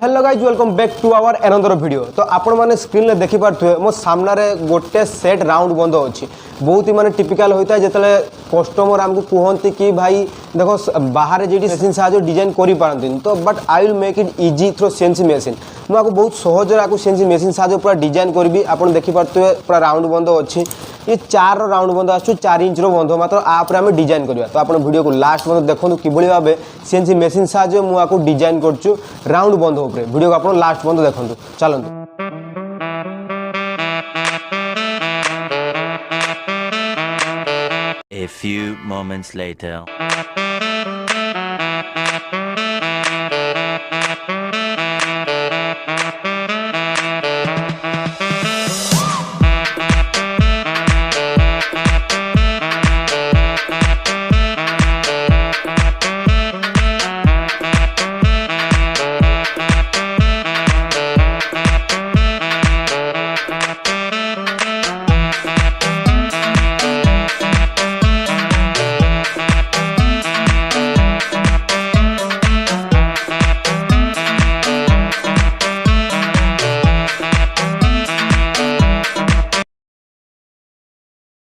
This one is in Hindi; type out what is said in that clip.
Hello guys welcome back to our another video. तो आपण मैंने स्क्रीन में देखी पारे मो सामने गोटे सेट राउंड बंद अच्छी बहुत ही माने टिपिकल होता है जिते कस्टमर आमको कहते कि भाई देखो बाहर जी मेसीन साहय डिजाइन कर तो but I will make it easy through CNC machine मुझे बहुत सहज सीएनसी मेसीन साहय पूरा डिजाइन करी आप देखिपे पूरा राउंड बंद अच्छी ये 4 राउंड बंद आस 4 इंच बंध मात्र आप्रे आम डिजाइन करवा। तो आप वीडियो को लास्ट बंद देखो कि भाव सीएनसी मेसीन साहय मुझे डिजाइन करूँ राउंड बंध उपर वीडियो को आप लास्ट बंद देखो चलते। A few moments later.